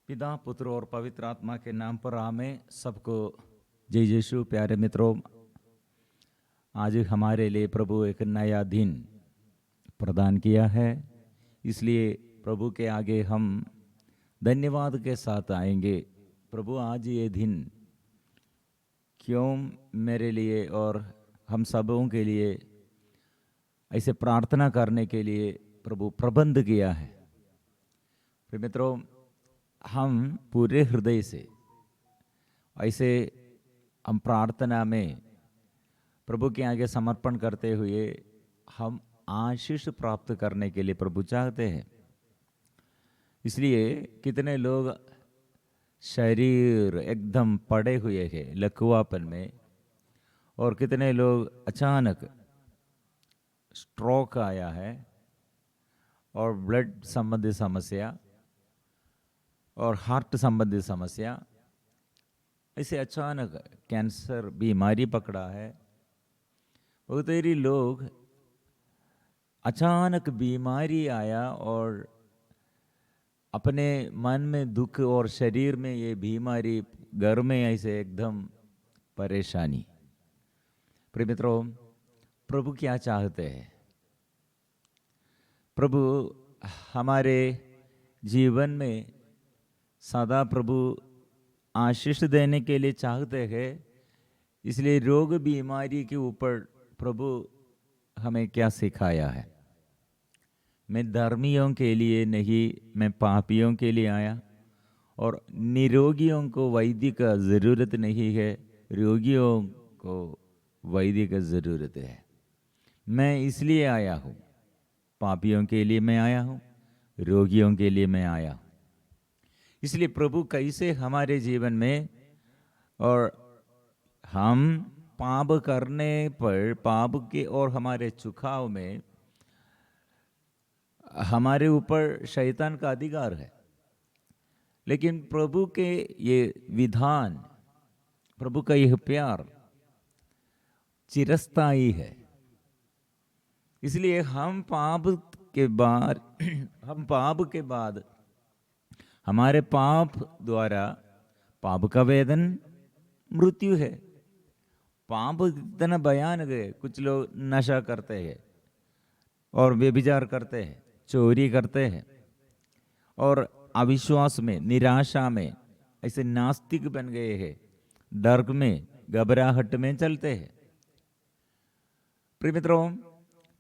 पिता पुत्र और पवित्र आत्मा के नाम पर आमें। सबको जय यीशु। प्यारे मित्रों, आज हमारे लिए प्रभु एक नया दिन प्रदान किया है, इसलिए प्रभु के आगे हम धन्यवाद के साथ आएंगे। प्रभु, आज ये दिन क्यों मेरे लिए और हम सबों के लिए ऐसे प्रार्थना करने के लिए प्रभु प्रबंध किया है। प्रिय मित्रों, हम पूरे हृदय से ऐसे हम प्रार्थना में प्रभु के आगे समर्पण करते हुए हम आशीष प्राप्त करने के लिए प्रभु चाहते हैं। इसलिए कितने लोग शरीर एकदम पड़े हुए हैं लकवापन में, और कितने लोग अचानक स्ट्रोक आया है और ब्लड संबंधी समस्या और हार्ट संबंधी समस्या, ऐसे अचानक कैंसर बीमारी पकड़ा है। बहुत सारे लोग अचानक बीमारी आया और अपने मन में दुख और शरीर में ये बीमारी, घर में ऐसे एकदम परेशानी। प्रिय मित्रों, प्रभु क्या चाहते हैं? प्रभु हमारे जीवन में सदा प्रभु आशीष देने के लिए चाहते हैं। इसलिए रोग बीमारी के ऊपर प्रभु हमें क्या सिखाया है? मैं धर्मियों के लिए नहीं, मैं पापियों के लिए आया, और निरोगियों को वैद्य का ज़रूरत नहीं है, रोगियों को वैद्य का ज़रूरत है। मैं इसलिए आया हूँ, पापियों के लिए मैं आया हूँ, रोगियों के लिए मैं आया हूँ। इसलिए प्रभु कैसे हमारे जीवन में, और हम पाप करने पर पाप के और हमारे झुकाव में हमारे ऊपर शैतान का अधिकार है, लेकिन प्रभु के ये विधान, प्रभु का यह प्यार चिरस्थायी है। इसलिए हम पाप के बाद हमारे पाप द्वारा, पाप का वेदन मृत्यु है। पाप इतना भयानक है। कुछ लोग नशा करते हैं और व्यभिचार करते हैं, चोरी करते हैं, और अविश्वास में, निराशा में ऐसे नास्तिक बन गए हैं, डर में, घबराहट में चलते हैं। प्रिय मित्रों,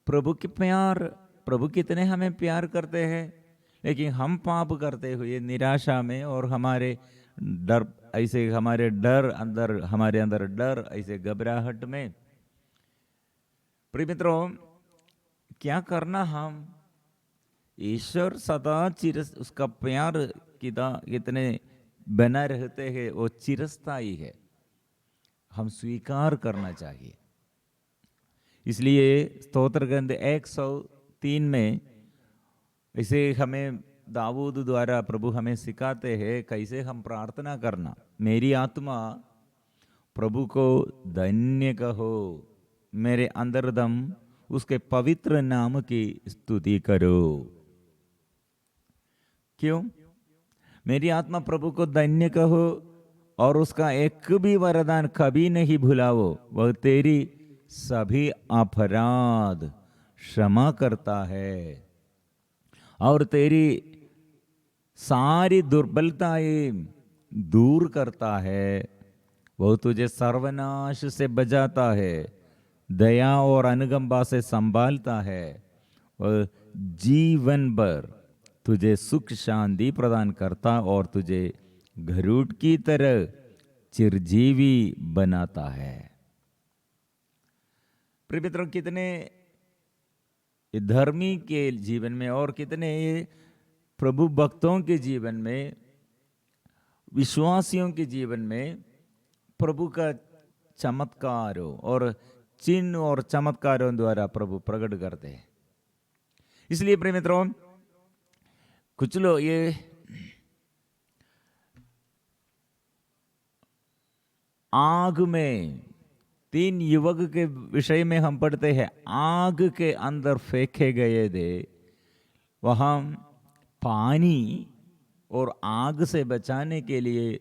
प्रभु के प्यार, प्रभु कितने हमें प्यार करते हैं, लेकिन हम पाप करते हुए निराशा में और हमारे डर, ऐसे हमारे डर अंदर, हमारे अंदर डर, ऐसे घबराहट में। प्रिय मित्रों, क्या करना? हम ईश्वर सदा उसका प्यार कितने बना रहते हैं, वो चिरस्थायी है। हम स्वीकार करना चाहिए। इसलिए स्तोत्र ग्रंथ 103 में इसे हमें दाऊद द्वारा प्रभु हमें सिखाते हैं कैसे हम प्रार्थना करना। मेरी आत्मा प्रभु को धन्य कहो, मेरे अंदर दम उसके पवित्र नाम की स्तुति करो। क्यों? मेरी आत्मा प्रभु को धन्य कहो और उसका एक भी वरदान कभी नहीं भुलाओ। वह तेरी सभी अपराध क्षमा करता है और तेरी सारी दुर्बलताएं दूर करता है। वह तुझे सर्वनाश से बचाता है, दया और अनुकंपा से संभालता है। वह जीवन भर तुझे सुख शांति प्रदान करता और तुझे गरुड़ की तरह चिरजीवी बनाता है। प्रिय मित्रों, कितने धर्मी के जीवन में और कितने प्रभु भक्तों के जीवन में, विश्वासियों के जीवन में प्रभु का चमत्कारों और चिन्ह और चमत्कारों द्वारा प्रभु प्रकट करते हैं। इसलिए प्रिय मित्रों, कुछ लोग ये आग में, 3 युवक के विषय में हम पढ़ते हैं, आग के अंदर फेंके गए थे। वहां पानी और आग से बचाने के लिए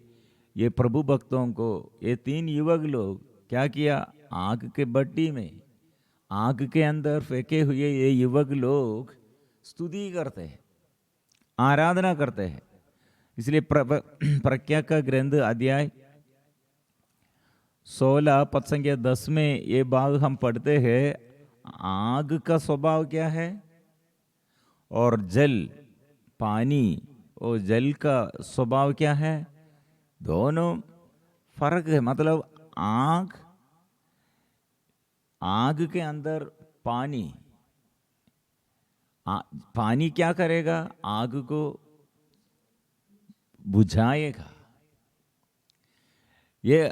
ये प्रभु भक्तों को ये 3 युवक लोग क्या किया, आग के भट्टी में, आग के अंदर फेंके हुए ये युवक लोग स्तुति करते हैं, आराधना करते हैं। इसलिए प्रज्ञा का ग्रंथ अध्याय 16 पद संख्या 10 में ये भाग हम पढ़ते हैं, आग का स्वभाव क्या है और जल पानी और जल का स्वभाव क्या है, दोनों फर्क है। मतलब आग के अंदर पानी, पानी क्या करेगा, आग को बुझाएगा। ये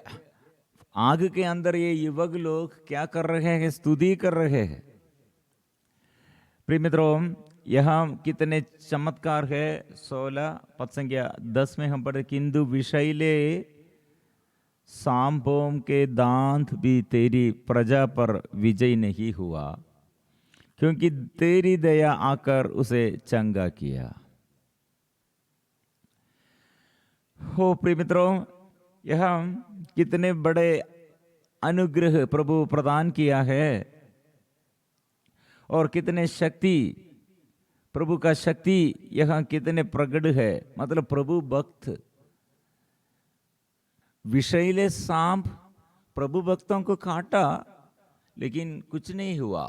आग के अंदर ये युवक लोग क्या कर रहे हैं, स्तुति कर रहे हैं। प्रिय मित्रों, यहाँ कितने चमत्कार है। 16 पद संख्या 10 में हम पढ़े, किंतु विषैले सांपों के दांत भी तेरी प्रजा पर विजय नहीं हुआ, क्योंकि तेरी दया आकर उसे चंगा किया। हो प्रिय मित्रों, यह कितने बड़े अनुग्रह प्रभु प्रदान किया है और कितने शक्ति, प्रभु का शक्ति यहां कितने प्रकट है। मतलब प्रभु भक्त, विषैले सांप प्रभु भक्तों को काटा लेकिन कुछ नहीं हुआ।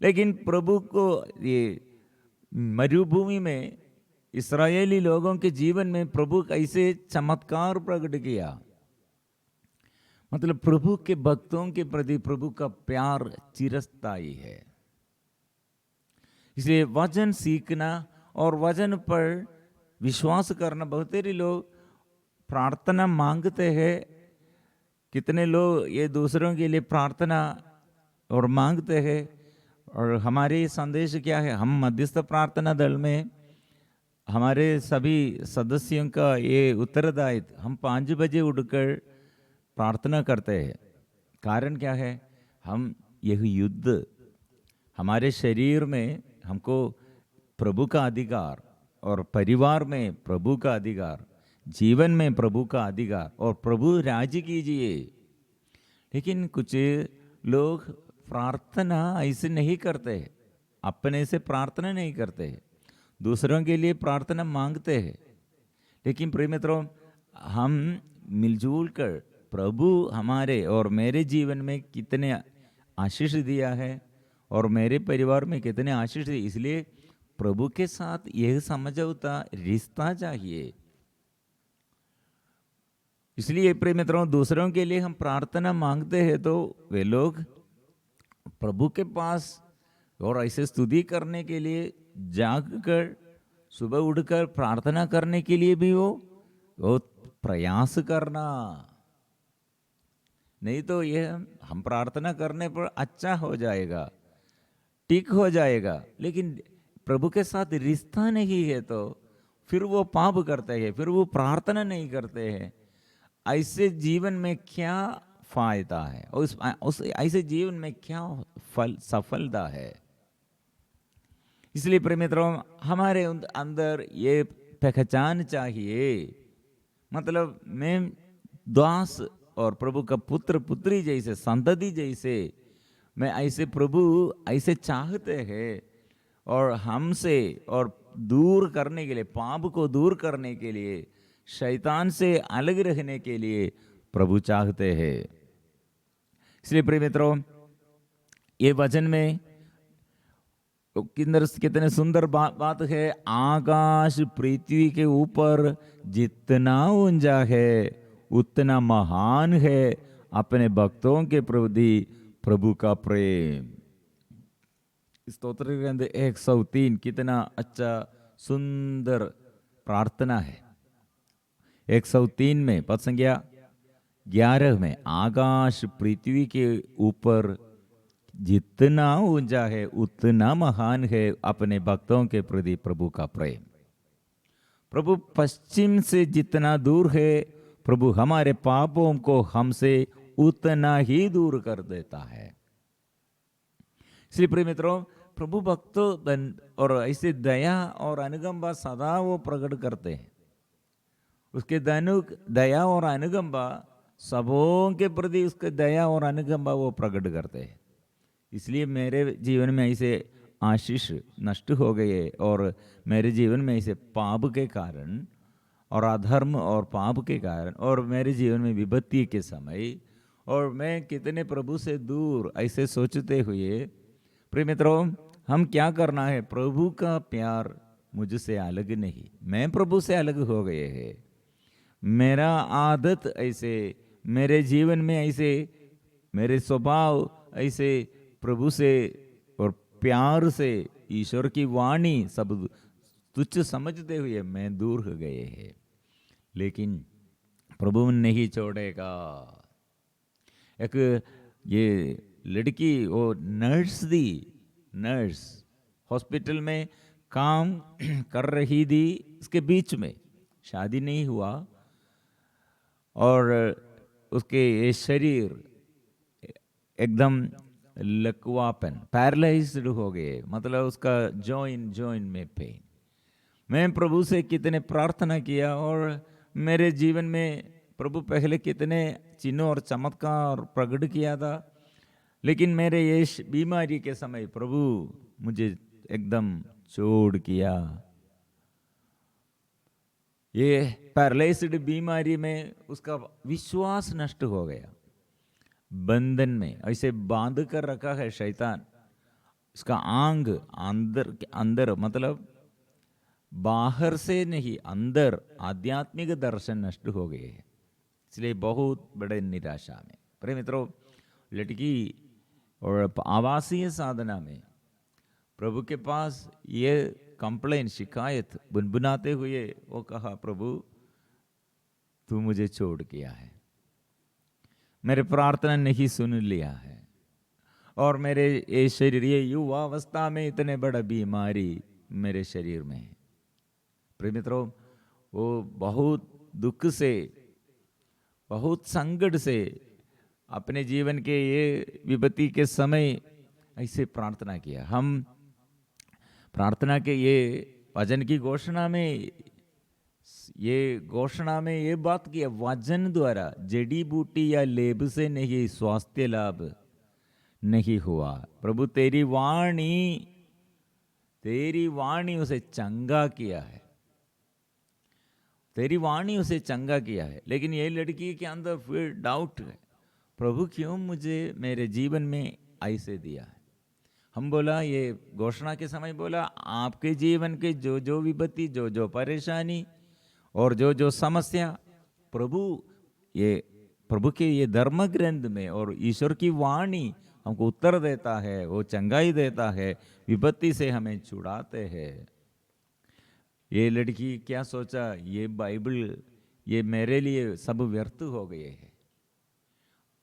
लेकिन प्रभु को ये मरुभूमि में इस्राएली लोगों के जीवन में प्रभु कैसे चमत्कार प्रकट किया। मतलब प्रभु के भक्तों के प्रति प्रभु का प्यार चिरस्थायी है। इसलिए वचन सीखना और वचन पर विश्वास करना, बहुत सारे लोग प्रार्थना मांगते हैं, कितने लोग ये दूसरों के लिए प्रार्थना और मांगते हैं। और हमारे संदेश क्या है, हम मध्यस्थ प्रार्थना दल में हमारे सभी सदस्यों का ये उत्तरदायित्व, हम 5 बजे उठकर प्रार्थना करते हैं। कारण क्या है, हम यह युद्ध हमारे शरीर में हमको प्रभु का अधिकार और परिवार में प्रभु का अधिकार, जीवन में प्रभु का अधिकार और प्रभु राज्य कीजिए। लेकिन कुछ लोग प्रार्थना ऐसे नहीं करते, अपने से प्रार्थना नहीं करते, दूसरों के लिए प्रार्थना मांगते हैं। लेकिन प्रिय मित्रों, हम मिलजुल कर प्रभु हमारे और मेरे जीवन में कितने आशीष दिया है और मेरे परिवार में कितने आशीष दिए, इसलिए प्रभु के साथ यह समझौता रिश्ता चाहिए। इसलिए प्रिय मित्रों, दूसरों के लिए हम प्रार्थना मांगते हैं तो वे लोग प्रभु के पास और ऐसे स्तुति करने के लिए जाग कर, सुबह उठकर प्रार्थना करने के लिए भी वो प्रयास करना। नहीं तो ये हम प्रार्थना करने पर अच्छा हो जाएगा, ठीक हो जाएगा, लेकिन प्रभु के साथ रिश्ता नहीं है तो फिर वो पाप करते हैं, फिर वो प्रार्थना नहीं करते हैं। ऐसे जीवन में क्या फायदा है और उस ऐसे जीवन में क्या सफलता है। इसलिए प्रिय मित्रों, हमारे अंदर ये पहचान चाहिए। मतलब मैं दास और प्रभु का पुत्र पुत्री जैसे, संतति जैसे, मैं ऐसे प्रभु ऐसे चाहते हैं और हमसे और दूर करने के लिए, पाप को दूर करने के लिए, शैतान से अलग रहने के लिए प्रभु चाहते हैं। इसलिए प्रिय मित्रों, ये वचन में कितने सुंदर बात है। आकाश पृथ्वी के ऊपर जितना ऊंचा है उतना महान है अपने भक्तों के प्रति प्रभु का प्रेम। स्तोत्र ग्रंथ 103 कितना अच्छा सुंदर प्रार्थना है। 103 में पद संख्या 11 में, आकाश पृथ्वी के ऊपर जितना ऊंचा है उतना महान है अपने भक्तों के प्रति प्रभु का प्रेम। प्रभु पश्चिम से जितना दूर है, प्रभु हमारे पापों को हमसे उतना ही दूर कर देता है। इसलिए प्रिय मित्रों, प्रभु भक्तों और ऐसे दया और अनुकंपा सदा वो प्रकट करते हैं। उसके दया और अनुकंपा सबों के प्रति उसके दया और अनुकंपा वो प्रकट करते हैं। इसलिए मेरे जीवन में ऐसे आशीष नष्ट हो गए और मेरे जीवन में ऐसे पाप के कारण और अधर्म और पाप के कारण और मेरे जीवन में विपत्ति के समय और मैं कितने प्रभु से दूर ऐसे सोचते हुए, प्रिय मित्रों, हम क्या करना है? प्रभु का प्यार मुझसे अलग नहीं, मैं प्रभु से अलग हो गए हैं। मेरा आदत ऐसे, मेरे जीवन में ऐसे, मेरे स्वभाव ऐसे प्रभु से और प्यार से, ईश्वर की वाणी सब तुच्छ समझते हुए मैं दूर हो गए हैं। लेकिन प्रभु नहीं छोड़ेगा। एक ये लड़की वो नर्स हॉस्पिटल में काम कर रही थी। इसके बीच में शादी नहीं हुआ और उसके ये शरीर एकदम लकवापन, पैरालाइज्ड हो गए, मतलब उसका जॉइन में पेन। मैं प्रभु से कितने प्रार्थना किया और मेरे जीवन में प्रभु पहले कितने चिन्ह और चमत्कार प्रकट किया था, लेकिन मेरे ये बीमारी के समय प्रभु मुझे एकदम छोड़ किया। ये पैरालाइज्ड बीमारी में उसका विश्वास नष्ट हो गया। बंधन में ऐसे बांध कर रखा है शैतान। इसका आंग अंदर मतलब बाहर से नहीं, अंदर आध्यात्मिक दर्शन नष्ट हो गए हैं। इसलिए बहुत बड़े निराशा में, प्रिय मित्रों, लड़की और आवासीय साधना में प्रभु के पास ये कंप्लेन, शिकायत बुनबुनाते हुए वो कहा, प्रभु तू मुझे छोड़ किया है, मेरे प्रार्थना नहीं सुन लिया है और मेरे ये शरीर, ये युवा अवस्था में इतने बड़ा बीमारी मेरे शरीर में है। प्रिय मित्रों, वो बहुत दुख से, बहुत संकट से अपने जीवन के ये विपत्ति के समय ऐसे प्रार्थना किया। हम प्रार्थना के ये वचन की घोषणा में ये बात की, वचन द्वारा जड़ी बूटी या लेब से नहीं स्वास्थ्य लाभ नहीं हुआ। प्रभु तेरी वाणी उसे चंगा किया है, तेरी वाणी उसे चंगा किया है। लेकिन ये लड़की के अंदर फिर डाउट है, प्रभु क्यों मुझे मेरे जीवन में ऐसे दिया है। हम बोला, ये घोषणा के समय बोला, आपके जीवन के जो जो विपत्ति, जो जो परेशानी और जो जो समस्या, प्रभु के ये धर्म ग्रंथ में और ईश्वर की वाणी हमको उत्तर देता है, वो चंगाई देता है, विपत्ति से हमें छुड़ाते हैं। ये लड़की क्या सोचा, ये बाइबल ये मेरे लिए सब व्यर्थ हो गए हैं।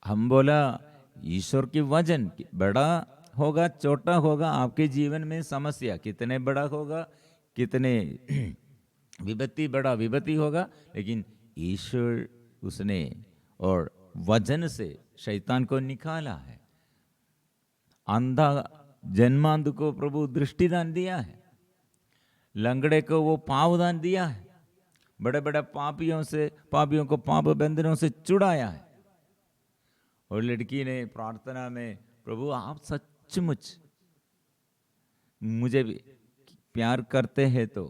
हम बोला, ईश्वर की वचन बड़ा होगा छोटा होगा, आपके जीवन में समस्या कितने बड़ा होगा, कितने विपत्ति होगा, लेकिन ईश्वर उसने और वचन से शैतान को निकाला है। अंधा जन्मांध को प्रभु दृष्टिदान दिया है, लंगड़े को वो पावदान दिया है, बड़े बड़े पापियों को पाप बंधनों से छुड़ाया है। और लड़की ने प्रार्थना में, प्रभु आप सचमुच मुझे भी प्यार करते हैं तो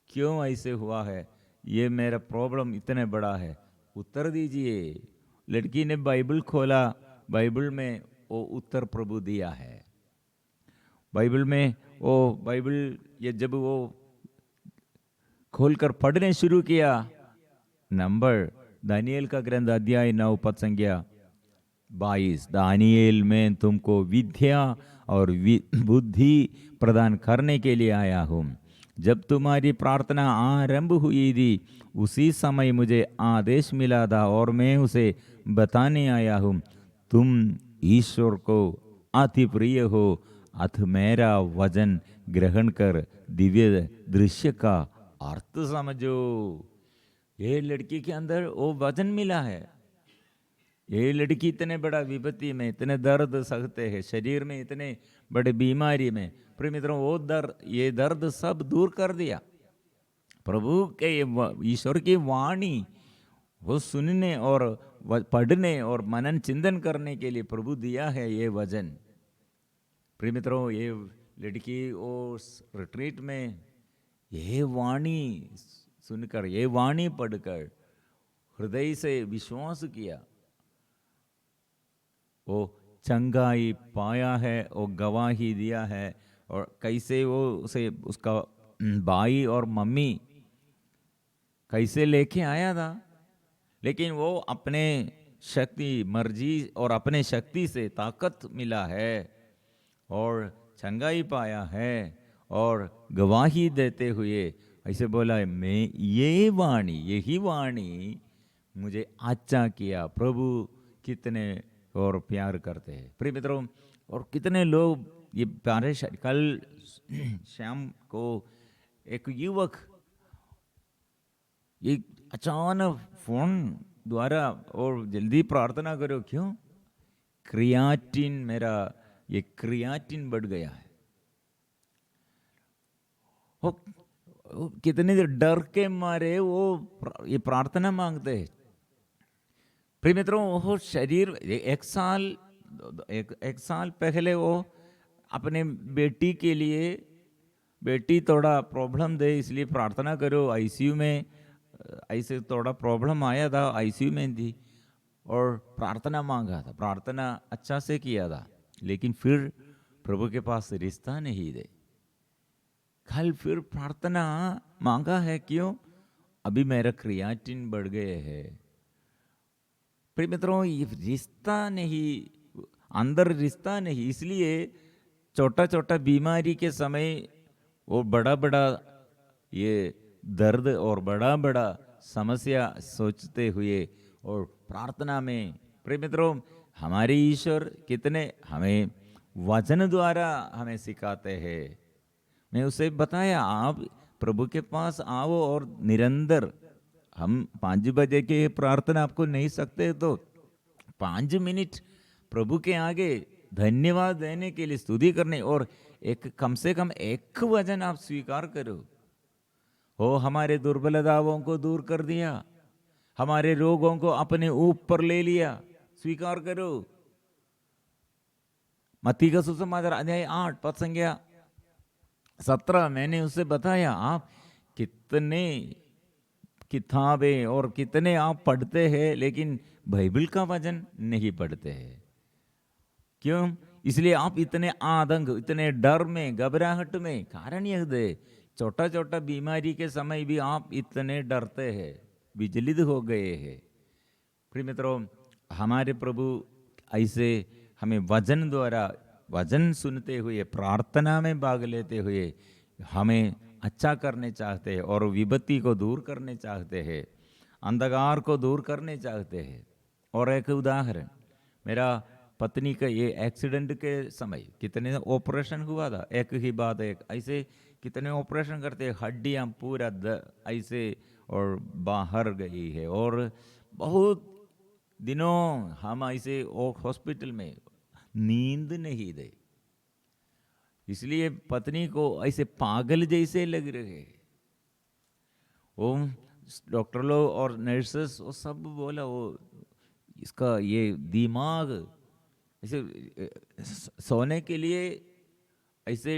क्यों ऐसे हुआ है, ये मेरा प्रॉब्लम इतने बड़ा है, उत्तर दीजिए। लड़की ने बाइबल खोला, बाइबल में वो उत्तर प्रभु दिया है। बाइबल में बाइबल ये जब वो खोलकर पढ़ने शुरू किया, नंबर दानियल का ग्रंथ अध्याय 9 पद संख्या 22, दानियल में तुमको विद्या और बुद्धि प्रदान करने के लिए आया हूँ। जब तुम्हारी प्रार्थना आरंभ हुई थी, उसी समय मुझे आदेश मिला था और मैं उसे बताने आया हूँ, तुम ईश्वर को अति प्रिय हो, अथ मेरा वचन ग्रहण कर दिव्य दृश्य का अर्थ समझो। ये लड़की के अंदर वो वचन मिला है। ये लड़की इतने बड़ा विपत्ति में, इतने दर्द सहते हैं, शरीर में इतने बड़े बीमारी में, प्रिय मित्रों वो ये दर्द सब दूर कर दिया। प्रभु के ईश्वर की वाणी वो सुनने और पढ़ने और मनन चिंतन करने के लिए प्रभु दिया है ये वचन। प्रिय मित्रों ये लड़की उस रिट्रीट में ये वाणी सुनकर, ये वाणी पढ़कर हृदय से विश्वास किया, वो चंगाई पाया है, वो गवाही दिया है। और कैसे वो उसे उसका भाई और मम्मी कैसे लेके आया था, लेकिन वो अपने शक्ति मर्जी और अपने शक्ति से ताकत मिला है और चंगाई पाया है और गवाही देते हुए ऐसे बोला है, मैं ये वाणी, यही वाणी मुझे अच्छा किया। प्रभु कितने और प्यार करते हैं प्रिय मित्रों। और कितने लोग ये प्यारे, कल शाम को एक युवक ये अचानक फोन द्वारा, और जल्दी प्रार्थना करो, क्यों? क्रियाटिन, मेरा ये क्रियाटिन बढ़ गया है। वो कितने डर के मारे वो ये प्रार्थना मांगते हैं। प्रिय मित्रों वो शरीर एक साल पहले वो अपने बेटी के लिए, बेटी थोड़ा प्रॉब्लम दे इसलिए प्रार्थना करो, आईसीयू में ऐसे थोड़ा प्रॉब्लम आया था, आईसीयू में थी और प्रार्थना मांगा था, प्रार्थना अच्छा से किया था, लेकिन फिर प्रभु के पास रिश्ता नहीं दे। कल फिर प्रार्थना मांगा है, क्यों? अभी मेरा क्रियाटिन बढ़ गए है। प्रिय मित्रों ये रिश्ता नहीं, अंदर रिश्ता नहीं, इसलिए छोटा छोटा बीमारी के समय वो बड़ा बड़ा ये दर्द और बड़ा बड़ा समस्या सोचते हुए और प्रार्थना में, प्रिय मित्रों हमारे ईश्वर कितने हमें वचन द्वारा हमें सिखाते हैं। मैं उसे बताया, आप प्रभु के पास आओ और निरंतर, हम 5 बजे के प्रार्थना आपको नहीं सकते तो 5 मिनट प्रभु के आगे धन्यवाद देने के लिए, स्तुति करने, और एक कम से कम एक वचन आप स्वीकार करो। हो हमारे दुर्बलताओं को दूर कर दिया, हमारे रोगों को अपने ऊपर ले लिया, स्वीकार करो। मत्ती का सुसमाचार अध्याय 8 पद संख्या 17 मैंने उसे बताया, आप कितने किताबें और कितने आप पढ़ते हैं लेकिन बाइबल का वचन नहीं पढ़ते हैं। क्यों? इसलिए आप इतने आतंक, इतने डर में, घबराहट में, कारण यह दे छोटा छोटा बीमारी के समय भी आप इतने डरते हैं, विचलित हो गए हैं। प्रिय मित्रों हमारे प्रभु ऐसे हमें वचन द्वारा, वचन सुनते हुए, प्रार्थना में भाग लेते हुए हमें अच्छा करने चाहते हैं और विपत्ति को दूर करने चाहते हैं, अंधकार को दूर करने चाहते हैं। और एक उदाहरण, मेरा पत्नी का ये एक्सीडेंट के समय कितने ऑपरेशन हुआ था, एक ही बात, एक ऐसे कितने ऑपरेशन करते, हड्डियां पूरा ऐसे और बाहर गई है, और बहुत दिनों हम ऐसे हॉस्पिटल में नींद नहीं दे, इसलिए पत्नी को ऐसे पागल जैसे लग रहे। वो डॉक्टर लोग और नर्सेस वो सब बोला, वो इसका ये दिमाग ऐसे सोने के लिए, ऐसे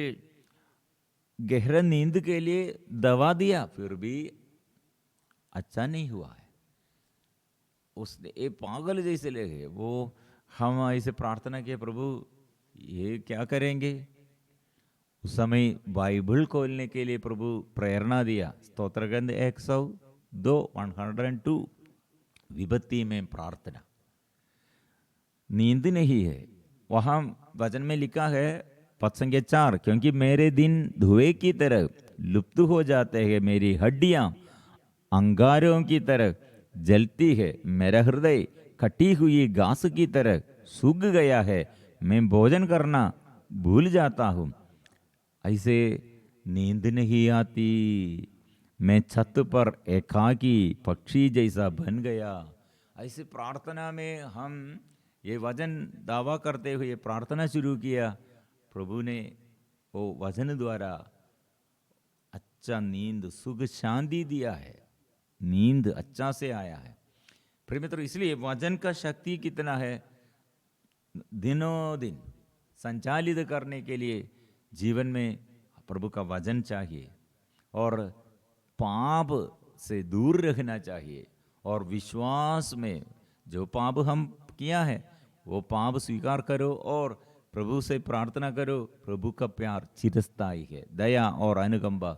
गहरा नींद के लिए दवा दिया, फिर भी अच्छा नहीं हुआ है। उसने ये पागल जैसे लगे वो। हम ऐसे प्रार्थना किए, प्रभु ये क्या करेंगे? उस समय बाइबल खोलने के लिए प्रभु प्रेरणा दिया। स्तोत्र ग्रंथ 102 विपत्ति में प्रार्थना। नींद नहीं है, वहां वचन में लिखा है पद संख्या 4, क्योंकि मेरे दिन धुएं की तरह लुप्त हो जाते हैं, मेरी हड्डियां अंगारों की तरह जलती है, मेरा हृदय कटी हुई घास की तरह सूख गया है, मैं भोजन करना भूल जाता हूं। ऐसे नींद नहीं आती, मैं छत पर एकाकी पक्षी जैसा बन गया। ऐसे प्रार्थना में हम ये वचन दावा करते हुए प्रार्थना शुरू किया, प्रभु ने वो वचन द्वारा अच्छा नींद सुख शांति दिया है, नींद अच्छा से आया है। प्रिय मित्रों, इसलिए वचन का शक्ति कितना है, दिनों दिन संचालित करने के लिए जीवन में प्रभु का वचन चाहिए और पाप से दूर रखना चाहिए और विश्वास में जो पाप हम किया है वो पाप स्वीकार करो और प्रभु से प्रार्थना करो। प्रभु का प्यार चिरस्थायी है, दया और अनुकंपा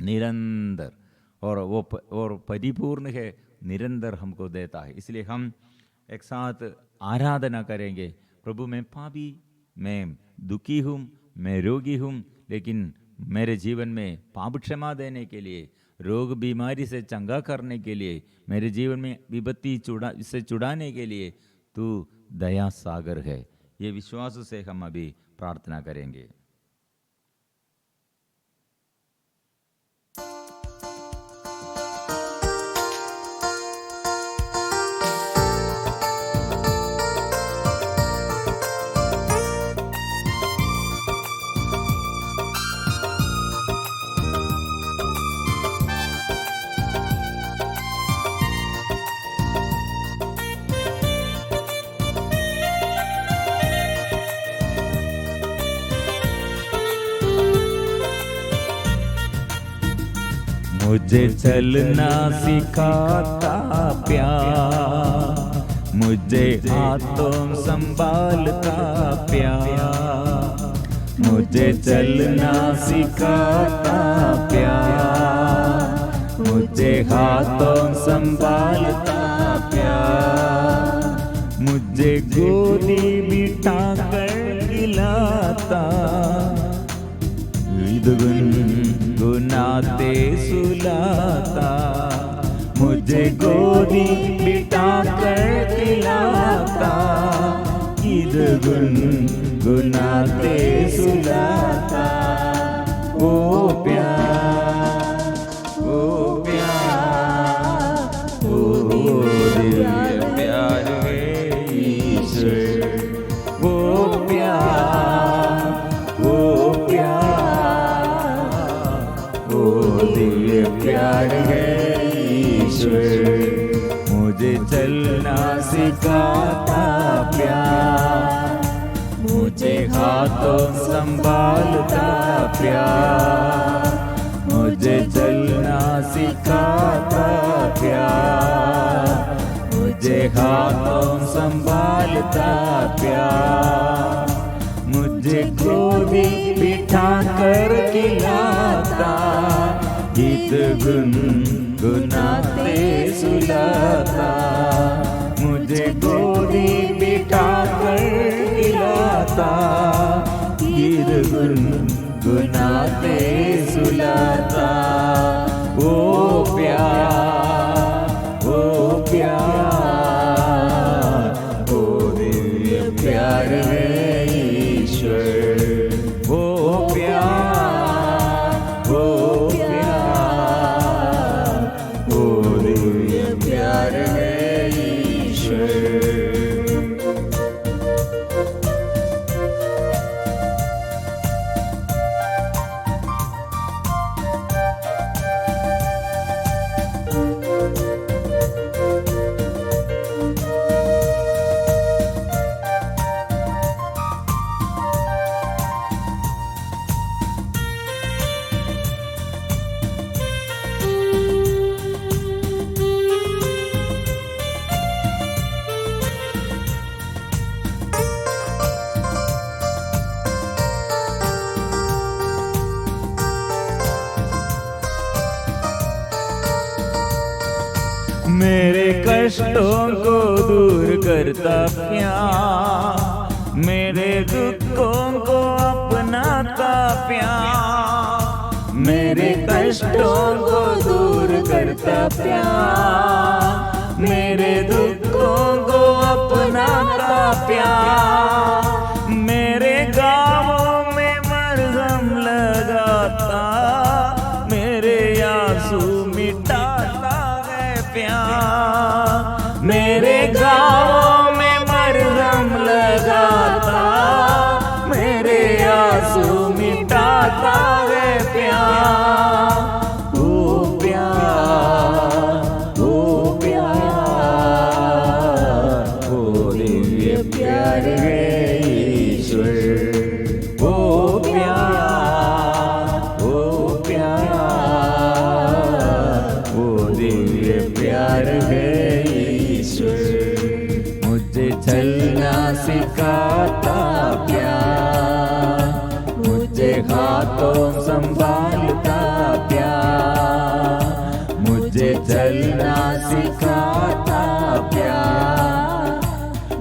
निरंतर और परिपूर्ण है, निरंतर हमको देता है। इसलिए हम एक साथ आराधना करेंगे। प्रभु मैं पापी, मैं दुखी हूँ, मैं रोगी हूँ, लेकिन मेरे जीवन में पाप क्षमा देने के लिए, रोग बीमारी से चंगा करने के लिए, मेरे जीवन में विपत्ति से छुड़ाने के लिए तू दया सागर है। ये विश्वास से हम अभी प्रार्थना करेंगे। मुझे चलना सिखाता प्यार, मुझे हाथों संभालता प्यार, मुझे चलना सिखाता प्यार, मुझे हाथों संभालता प्यार, मुझे गोदी बिठा कर खिलाता, गुनाते सुलाता, मुझे गोदी बिठा कर खिलाता, ईद गुनाते सुलाता। ओ प्यार, ओ प्यार, ओ दिव्य प्यार है ईश्वर, ओ प्यार, ओ दिव्य प्यार है ईश्वर, मुझे चलना सिखाता प्यार, मुझे हाथों संभालता प्यार, मुझे चलना सिखाता प्यार, मुझे हाथों संभालता प्यार, मुझे गोदी बिठा कर खिलाता, गीत गुनगुनाते सुलाता, मुझे गोदी बिठा कर खिलाता, गीत गुनगुनाते सुलाता। ओ प्यार, ओ प्यार, ओ दिव्य प्यार है ईश्वर, ओ प्यार, ओ प्यार, ओ दिव्य प्यार है ईश्वर। मेरे कष्टों को दूर करता प्यार, मेरे दुखों को अपनाता प्यार, मेरे कष्टों को दूर करता प्यार, मेरे दुखों को अपनाता प्यार, मेरे गाँवों में मरहम लगाता, मेरे आंसू मिटाता है प्यार, मेरे गाँव में मरहम लगाता, चलना सिखाता प्यार,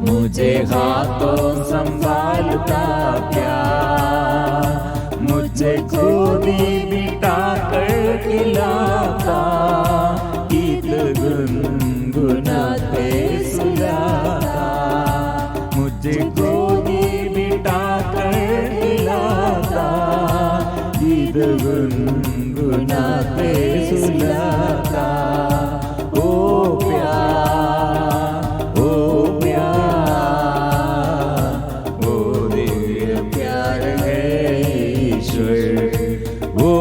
मुझे हाथों संभालता प्यार, मुझे गोदी बिठा कर खिलाता, गीत गुनगुनाते सुलाता, मुझे गोदी बिठा कर खिलाता, गीत गुनगुनाते सुलाता। ओ प्यार, ओ प्यार, ओ दिव्य प्यार है ईश्वर, ओ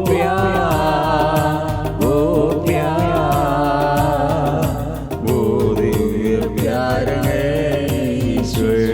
प्यार, ओ प्यार, ओ दिव्य प्यार है ईश्वर।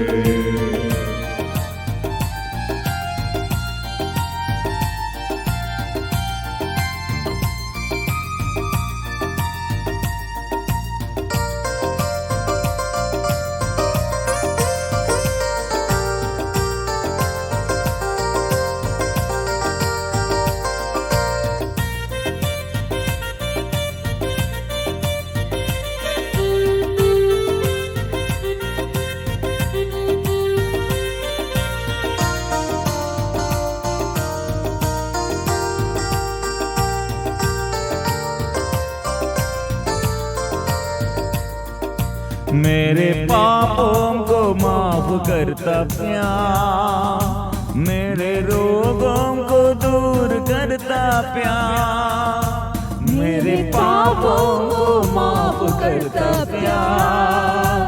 मेरे पापों को माफ करता प्यार, मेरे रोगों को दूर करता प्यार, मेरे पापों को माफ करता प्यार,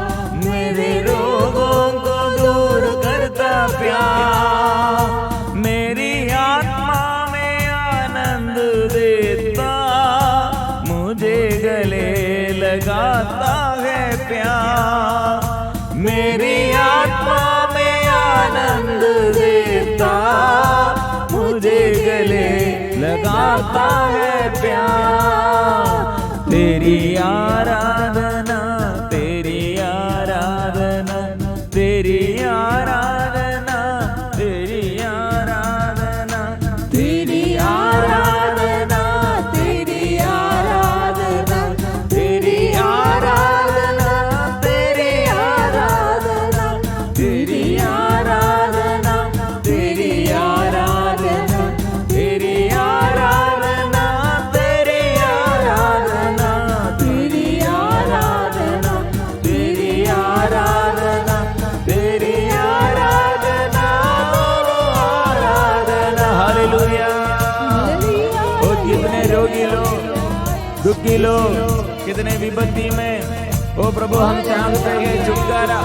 मेरे रोगों को दूर करता प्यार, मेरी आत्मा में आनंद देता, मुझे गले लगाता प्यार, मेरी आत्मा में आनंद देता, मुझे गले लगाता है प्यार। तेरी आराधना, तेरी आराधना, तेरी आराधना, तेरी आराधना, तेरी आराधना, तेरी आराधना, तेरी आराधना, तेरी आराधना, तेरी आराधना, तेरी आराधना, तेरी आराधना, तेरी आराधना, तेरी आराधना, तेरी आराधना, आराधना। हालेलुया। और कितने रोगी लोग, दुखी लोग, कितने विपत्ति में, ओ प्रभु हम चाहते हैं छुटकारा,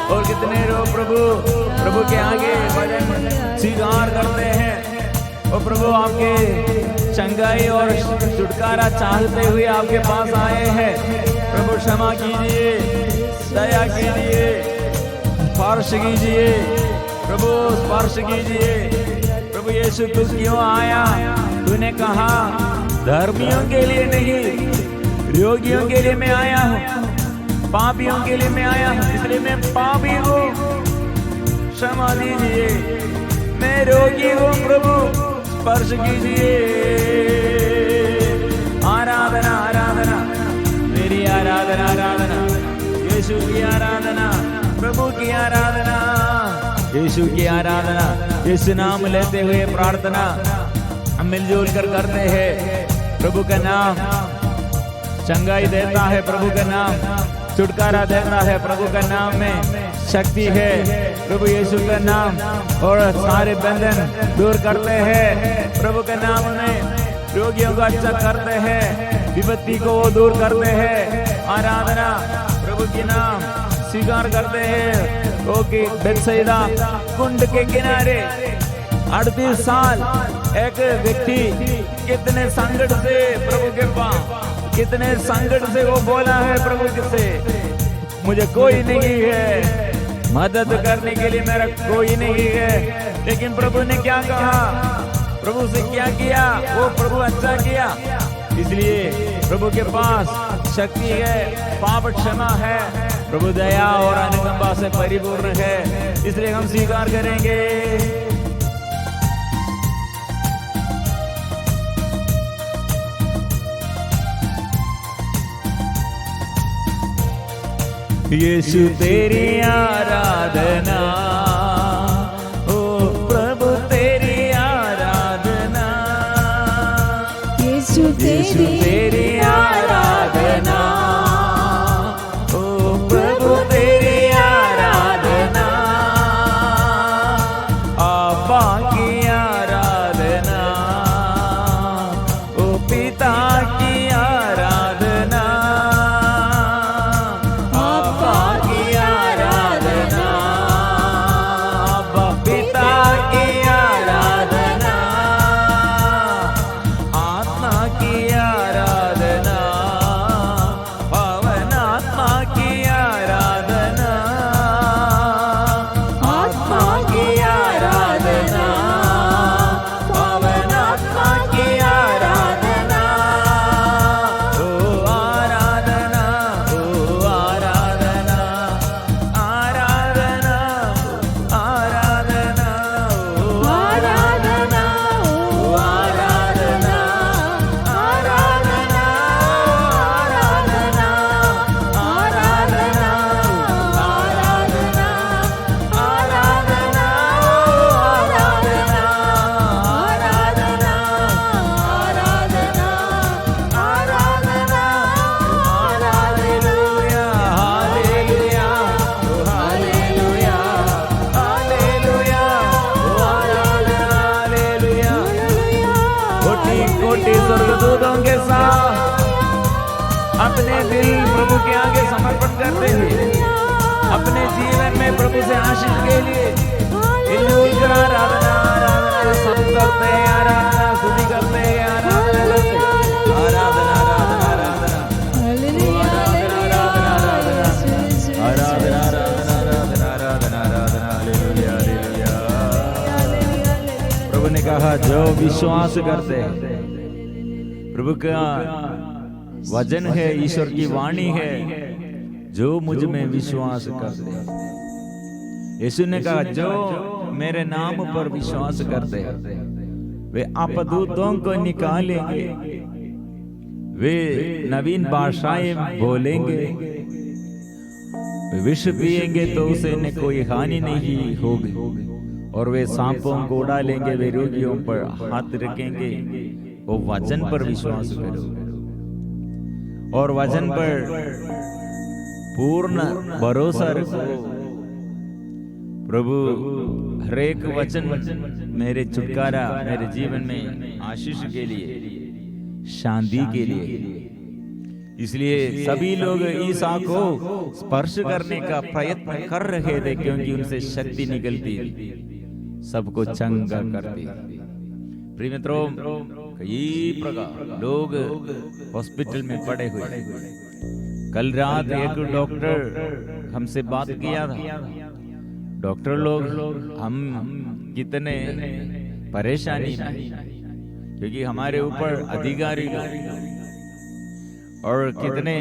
और कितने लोग प्रभु के आगे भजन स्वीकार करते हैं, और प्रभु आपके चंगाई और छुटकारा चाहते हुए आपके पास आए हैं। प्रभु क्षमा कीजिए, दया कीजिए, स्पर्श कीजिए, प्रभु स्पर्श कीजिए। प्रभु यीशु तू क्यों आया? तूने कहा धर्मियों के लिए नहीं, रोगियों के लिए मैं आया हूँ, पापियों के लिए मैं आया हूँ, इसलिए मैं पापी हूँ, क्षमा दीजिए। मैं रोगी हूँ प्रभु, स्पर्श कीजिए। आराधना आराधना, मेरी आराधना आराधना, यीशु की आराधना, प्रभु की आराधना, यीशु की आराधना। यीशु नाम लेते हुए प्रार्थना हम मिलजुल कर करते हैं। प्रभु का नाम चंगाई देता है, प्रभु का नाम छुटकारा देता है, प्रभु का नाम में शक्ति है। प्रभु यीशु का नाम और सारे बंधन दूर करते हैं। प्रभु के नाम में रोगियों को अच्छा करते हैं, विपत्ति को वो दूर करते हैं। आराधना, प्रभु के नाम स्वीकार करते हैं। ओके, बेतसैदा कुंड के किनारे 38 साल एक व्यक्ति कितने संकट से प्रभु के पास, कितने संकट से वो बोला है प्रभु से, मुझे कोई नहीं है, मदद करने के लिए मेरा कोई नहीं है। लेकिन प्रभु ने क्या कहा, प्रभु से क्या किया? वो प्रभु अच्छा किया। इसलिए प्रभु के पास शक्ति है, पाप क्षमा है, प्रभु दया और अनुकंपा से परिपूर्ण है। इसलिए हम स्वीकार करेंगे। यीशु तेरी आराधना, ओ प्रभु तेरी आराधना, यीशु तेरी आराधना, ओ प्रभु तेरी आराधना, अब्बा की आराधना, ओ पिता की आराधना, अब्बा की आराधना, अब्बा पिता की आराधना, आत्मा की आराधना, पवन आत्मा की आराधना, आत्मा की आराधना, पवन आत्मा की आराधना, ओ आराधना, ओ आराधना, आराधना, आराधना, ओ आराधना, आराधना, आराधना, आराधना, आराधना, आराधना, आराधना, आराधना, हालेलुया, हालेलुया, हालेलुया, हालेलुया, हालेलुया, कोटि कोटि स्वर्गदूतों के साथ अपने दिल प्रभु के आगे समर्पण करते हुए अपने जीवन में प्रभु से आशीष के लिए मिलजुल कर आराधना, आराधना सब करते हैं, आराधना स्तुति करते हैं, आराधना करते हैं, आराधना, आराधना, आराधना, हालेलुया, आराधना, आराधना, आराधना, आराधना, आराधना, हालेलुया, हालेलुया। प्रभु ने कहा जो विश्वास करते हैं, प्रभु का वचन है, ईश्वर की वाणी है, जो मुझ में विश्वास करते हैं। यीशु ने कहा जो मेरे नाम पर विश्वास करते हैं वे अपदूतों को निकालेंगे, वे नवीन भाषाएं बोलेंगे, वे विष पिएंगे तो उसे न कोई हानि नहीं होगी, और वे सांपों को उड़ा लेंगे, वे रोगियों पर हाथ रखेंगे। वो वचन पर विश्वास करो और वचन पर पूर्ण भरोसा रखो। प्रभु हर एक वचन मेरे छुटकारा, मेरे जीवन में आशीष के लिए, शांति के लिए। इसलिए सभी लोग ईसा को स्पर्श करने का प्रयत्न कर रहे थे क्योंकि उनसे शक्ति निकलती थी, सबको चंगा करती। प्रिय मित्रों, कई प्रकार लोग हॉस्पिटल में पड़े हुए। कल रात एक डॉक्टर हमसे बात किया था। डॉक्टर लोग हम कितने परेशानी में, क्योंकि हमारे ऊपर अधिकारी लोग और कितने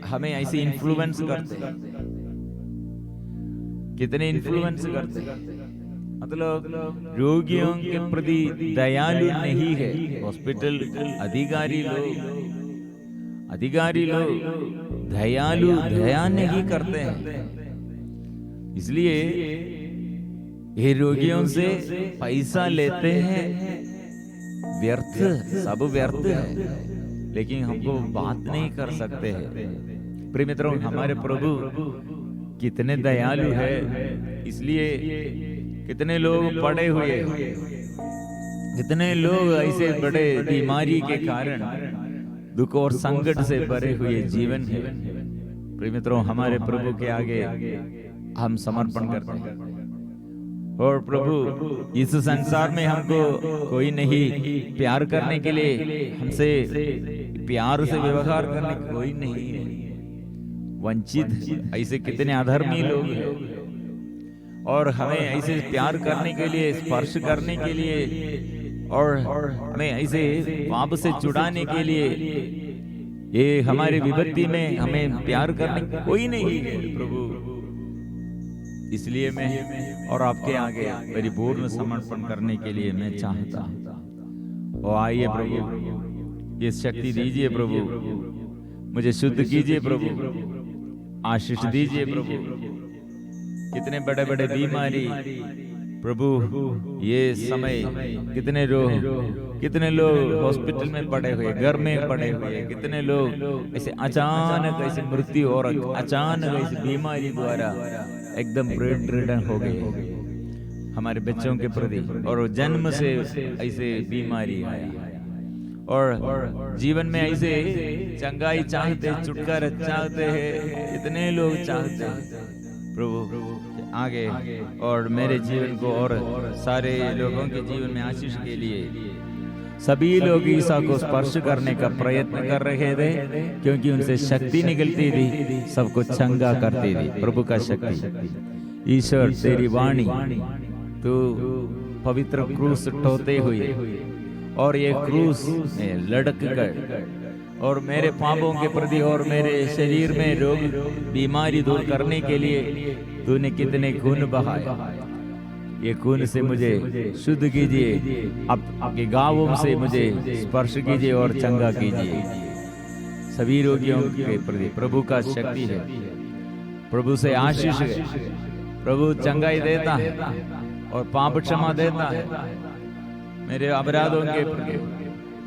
हमें ऐसे इन्फ्लुएंस करते हैं, कितने इन्फ्लुएंस करते हैं। मतलब रोगियों के प्रति दयालु नहीं है हॉस्पिटल अधिकारी लोग दया नहीं करते हैं। इसलिए ये रोगियों से पैसा लेते हैं, व्यर्थ, सब व्यर्थ है, लेकिन हमको बात नहीं कर सकते हैं। प्रिय मित्रों, हमारे प्रभु कितने दयालु है, इसलिए कितने लोग पड़े हुए, कितने लोग ऐसे बड़े बीमारी के कारण दुख और संकट से भरे हुए जीवन है। प्रिय मित्रों, हमारे प्रभु के आगे हम समर्पण करते हैं और प्रभु इस संसार में हमको कोई नहीं प्यार करने के लिए, हमसे प्यार से व्यवहार करने कोई नहीं है। वंचित ऐसे कितने अधर्मी लोग हैं और हमें ऐसे प्यार करने के लिए, स्पर्श करने के लिए और हमें ऐसे पाप से छुड़ाने के लिए, ये हमारे विपत्ति में हमें प्यार करने कोई नहीं है प्रभु। इसलिए मैं और आपके आगे परिपूर्ण समर्पण करने के लिए मैं चाहता हूँ। और आइए प्रभु, ये शक्ति दीजिए प्रभु, मुझे शुद्ध कीजिए प्रभु, आशीष दीजिए प्रभु। कितने बड़े बड़े बीमारी प्रभु ये समय, कितने लोग हॉस्पिटल में पड़े हुए, घर में पड़े हुए, कितने लोग ऐसे अचानक ऐसे मृत्यु और अचानक ऐसी बीमारी द्वारा एकदम बेड रिडन हो गए हमारे बच्चों के प्रति, और जन्म से ऐसे बीमारी आया, और जीवन में ऐसे चंगाई चाहते, छुटकारा चाहते हैं, इतने लोग चाहते हैं प्रभु आगे, और मेरे जीवन को और सारे लोगों के जीवन में आशीष के लिए सभी लोग ईसा को स्पर्श करने का प्रयत्न कर रहे थे, क्योंकि उनसे शक्ति निकलती थी, सबको चंगा करती थी। प्रभु का शक्ति, ईश्वर तेरी वाणी, तू पवित्र क्रूस ढोते हुए और ये क्रूस में लटक कर और मेरे पापों के प्रति और मेरे शरीर में रोग बीमारी दूर करने के लिए तूने कितने खून बहाए। ये खून से मुझे शुद्ध कीजिए, आपके गावों से मुझे स्पर्श कीजिए और चंगा कीजिए। सभी रोगियों के प्रति प्रभु का शक्ति है, प्रभु से आशीष है। प्रभु चंगाई देता है और पाप क्षमा देता है। मेरे अपराधों के प्रति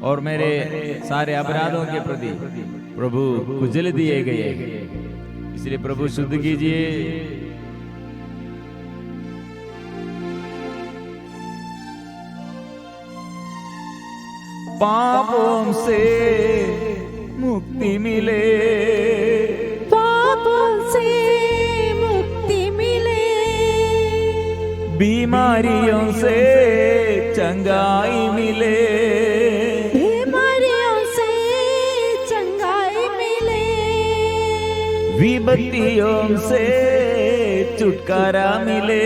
और मेरे सारे अपराधों के प्रति प्रभु कुचल दिए गए, इसलिए प्रभु शुद्ध कीजिए। पापों से मुक्ति मिले, पापों से मुक्ति मिले, बीमारियों से चंगाई मिले, बीमारियों से चंगाई मिले, विपत्तियों से छुटकारा मिले,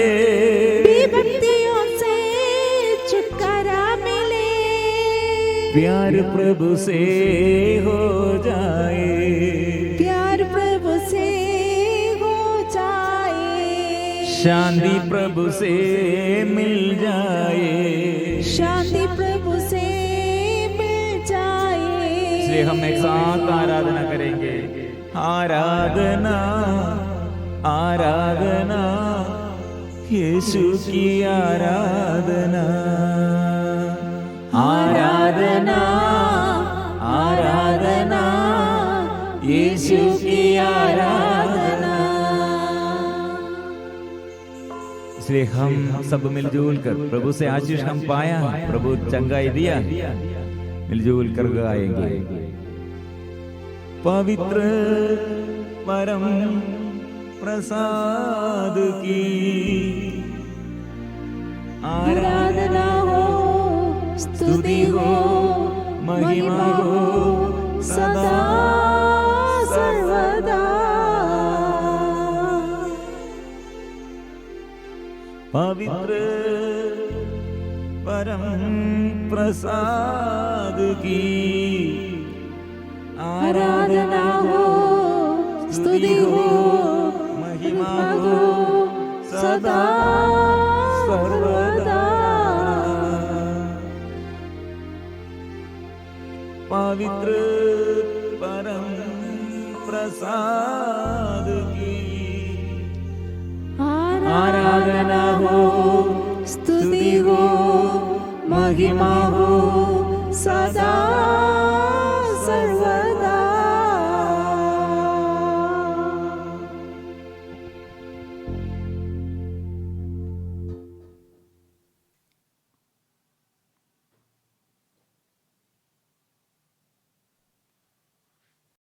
विपत्तियों से छुटकारा मिले, प्यार प्रभु से हो जाए, प्यार प्रभु से हो जाए, शांति प्रभु से मिल जाए, शांति प्रभु से मिल जाए। इसलिए हम एक साथ आराधना करेंगे। आराधना आराधना यीशु की आराधना, आराधना आराधना यीशु की आराधना। इसलिए हम सब मिलजुल कर प्रभु से आशीष हम पाया, प्रभु चंगाई दिया, मिलजुल कर गाएंगे। पवित्र परम प्रसाद की आराधना हो, स्तुति हो, महिमा हो सदा सर्वदा। पवित्र परम प्रसाद की आराधना हो, स्तुति हो, महिमा हो सदा सर्वदा। पवित्र परम प्रसाद की आराधना हो, स्तुति हो, महिमा हो